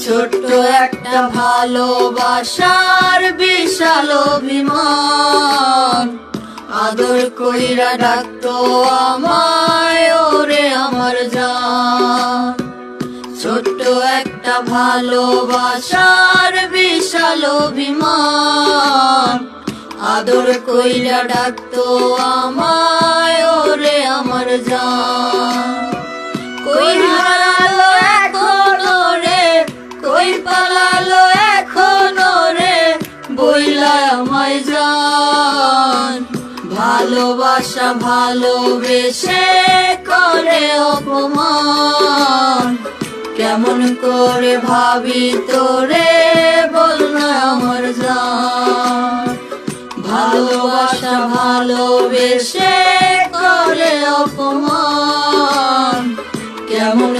ছোট্ট একটা ভালোবাসার বিশাল অভিমান, আদর কইরা ডাকতো আমায় ওরে আমার জান। ছোট্ট একটা ভালোবাসার বিশাল অভিমান, আদর কইরা ডাকতো আমায় ওরে আমার জান। কই হারালো এখন রে, কই পালালো এখন রে, বইলা আমায় জান। ভালোবাসা ভালোবেসে করে অপমান, কেমন করে ভাবি তোরে বল না আমার জান। ভালোবাসা ভালোবেসে করে অপমান, কেমন